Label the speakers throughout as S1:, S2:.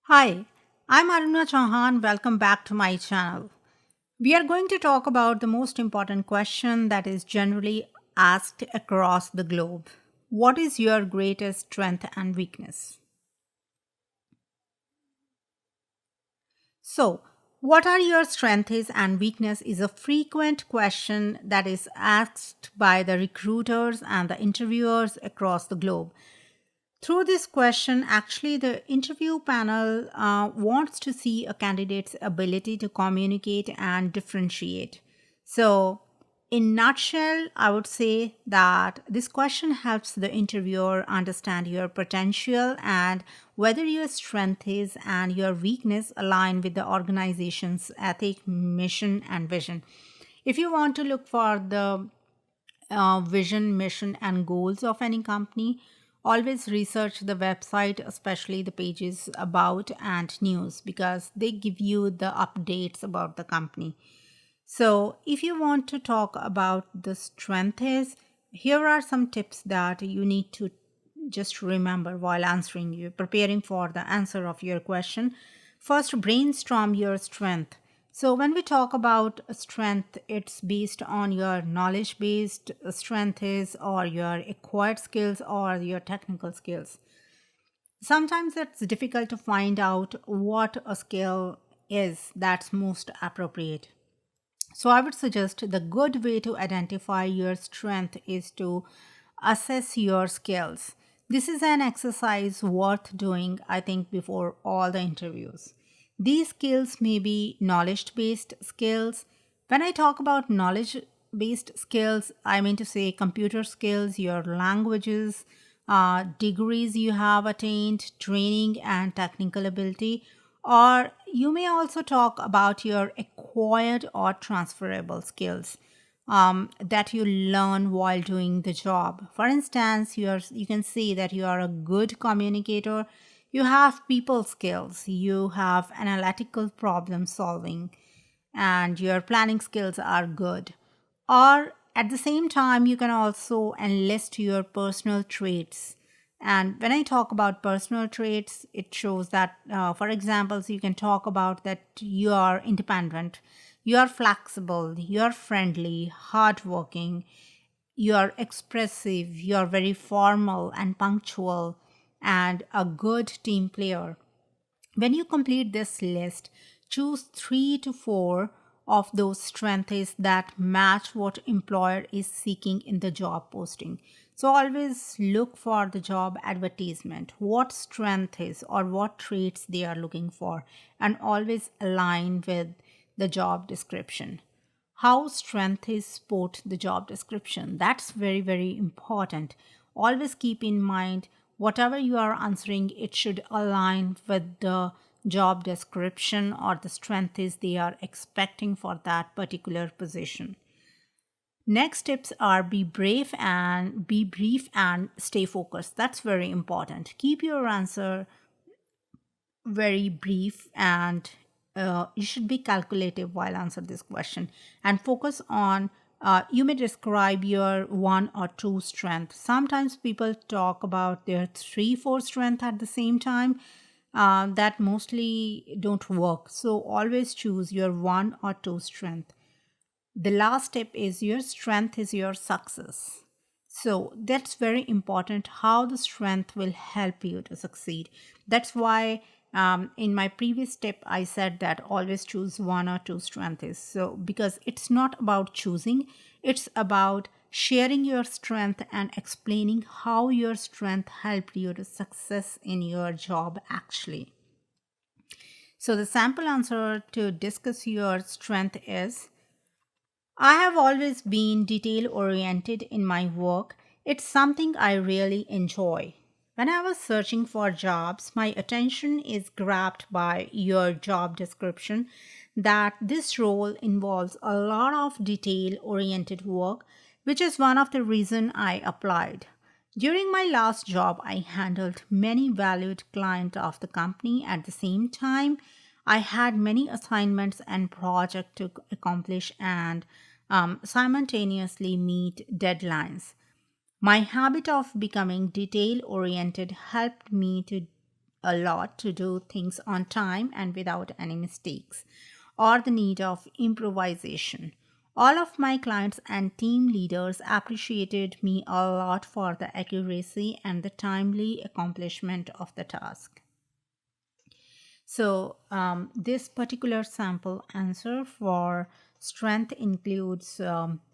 S1: Hi, I'm Aruna Chauhan. Welcome back to my channel. We are going to talk about the most important question that is generally asked across the globe. What is your greatest strength and weakness? So, what are your strengths and weakness is a frequent question that is asked by the recruiters and the interviewers across the globe. Through this question, actually, the interview panel wants to see a candidate's ability to communicate and differentiate. So, in nutshell, I would say that this question helps the interviewer understand your potential and whether your strengths and your weakness align with the organization's ethic, mission, and vision. If you want to look for the vision, mission, and goals of any company, always research the website, especially the pages about and news, because they give you the updates about the company. So, if you want to talk about the strengths, here are some tips that you need to just remember while answering you, preparing for the answer of your question. First, brainstorm your strength. So, when we talk about a strength, it's based on your knowledge based strengths or your acquired skills or your technical skills. Sometimes it's difficult to find out what a skill is that's most appropriate. So, I would suggest the good way to identify your strength is to assess your skills. This is an exercise worth doing, I think, before all the interviews. These skills may be knowledge based skills. When I talk about knowledge based skills, I mean to say computer skills, your languages, degrees you have attained, training, and technical ability. Or you may also talk about your acquired or transferable skills that you learn while doing the job. For instance, you can say that you are a good communicator, you have people skills, you have analytical problem solving, and your planning skills are good. Or at the same time, you can also enlist your personal traits. And when I talk about personal traits, it shows that, for examples, you can talk about that you are independent, you are flexible, you are friendly, hardworking, you are expressive, you are very formal and punctual, and a good team player. When you complete this list, choose 3 to 4 of those strengths that match what employer is seeking in the job posting. So always look for the job advertisement, what strengths or what traits they are looking for, and always align with the job description. How strengths support the job description. That's very, very important. Always keep in mind whatever you are answering, it should align with the job description or the strengths they are expecting for that particular position. Next tips are be brief and stay focused. That's very important. Keep your answer very brief and you should be calculative while answer this question and focus on you may describe your one or two strength. Sometimes people talk about their 3 4 strength at the same time. That mostly don't work, so always choose your one or two strength. The last step is your strength is your success. So that's very important how the strength will help you to succeed. That's why in my previous step I said that always choose one or two strengths. So because it's not about choosing, it's about sharing your strength and explaining how your strength helped you to success in your job actually. So the sample answer to discuss your strength is I have always been detail oriented in my work. It's something I really enjoy. When I was searching for jobs, my attention is grabbed by your job description that this role involves a lot of detail oriented work, which is one of the reason I applied. During my last job, I handled many valued clients of the company at the same time. I had many assignments and projects to accomplish and simultaneously meet deadlines. My habit of becoming detail oriented helped me to a lot to do things on time and without any mistakes, or the need of improvisation. All of my clients and team leaders appreciated me a lot for the accuracy and the timely accomplishment of the task. So, this particular sample answer for strength includes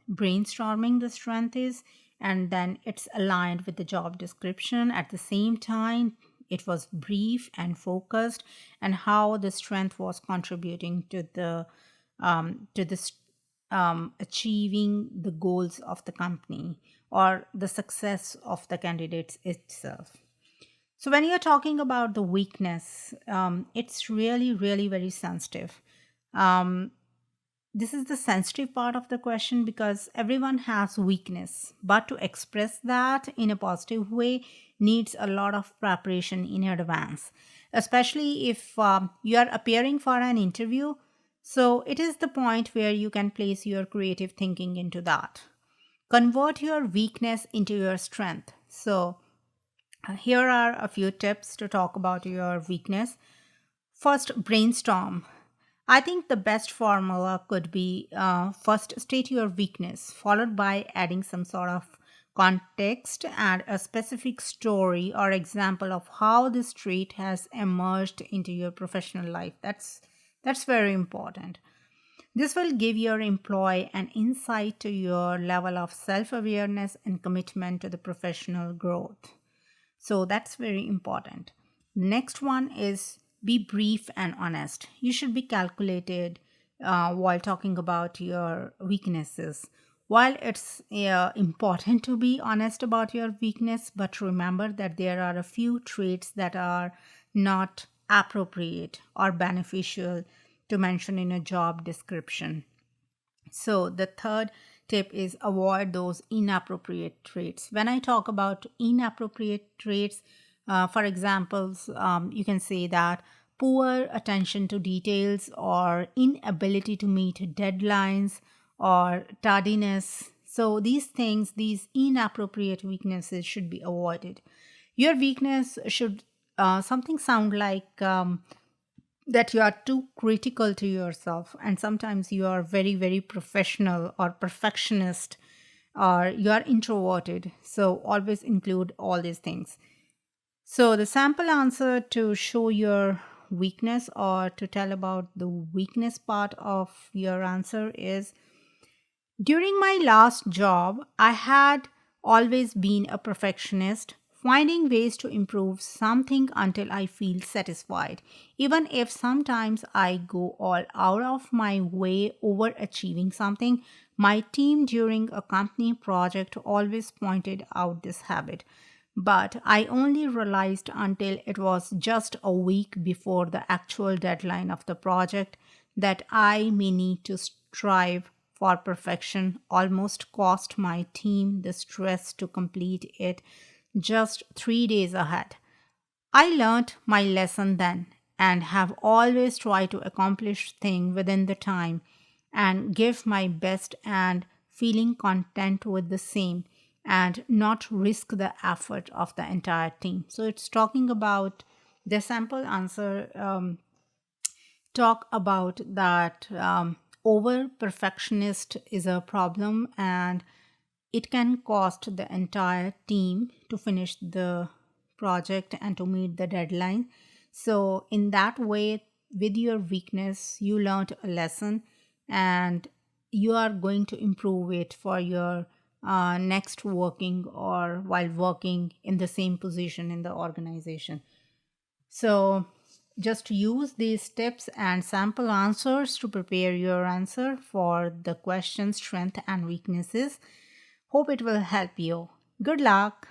S1: brainstorming the strength is, and then it's aligned with the job description. At the same time, it was brief and focused, and how the strength was contributing to this achieving the goals of the company or the success of the candidates itself. So, when you're talking about the weakness, it's really, really very sensitive. Um, this is the sensitive part of the question because everyone has weakness, but to express that in a positive way needs a lot of preparation in advance, especially if you are appearing for an interview. So, it is the point where you can place your creative thinking into that. Convert your weakness into your strength. So, here are a few tips to talk about your weakness. First, brainstorm. I think the best formula could be first state your weakness, followed by adding some sort of context and a specific story or example of how this trait has emerged into your professional life. That's very important. This will give your employee an insight to your level of self awareness and commitment to the professional growth. So that's very important. Next one is be brief and honest. You should be calculated while talking about your weaknesses. While it's important to be honest about your weakness, but remember that there are a few traits that are not appropriate or beneficial to mention in a job description. So, the third tip is avoid those inappropriate traits. When I talk about inappropriate traits, for examples, you can say that poor attention to details or inability to meet deadlines or tardiness. So, these things, these inappropriate weaknesses should be avoided. Your weakness should something sound like that you are too critical to yourself, and sometimes you are very, very professional or perfectionist, or you are introverted. So, always include all these things. So, the sample answer to show your weakness or to tell about the weakness part of your answer is: during my last job, I had always been a perfectionist, finding ways to improve something until I feel satisfied, even if sometimes I go all out of my way overachieving something. My team during a company project always pointed out this habit, but I only realized until it was just a week before the actual deadline of the project that I may need to strive for perfection. Almost cost my team the stress to complete it just 3 days ahead. I learned my lesson then and have always tried to accomplish things within the time and give my best and feeling content with the same and not risk the effort of the entire team. So it's talking about the sample answer talk about that over perfectionist is a problem, and it can cost the entire team to finish the project and to meet the deadline. So in that way, with your weakness you learned a lesson, and you are going to improve it for your next working or while working in the same position in the organization. So just use these tips and sample answers to prepare your answer for the question strength and weaknesses. Hope it will help you. Good luck.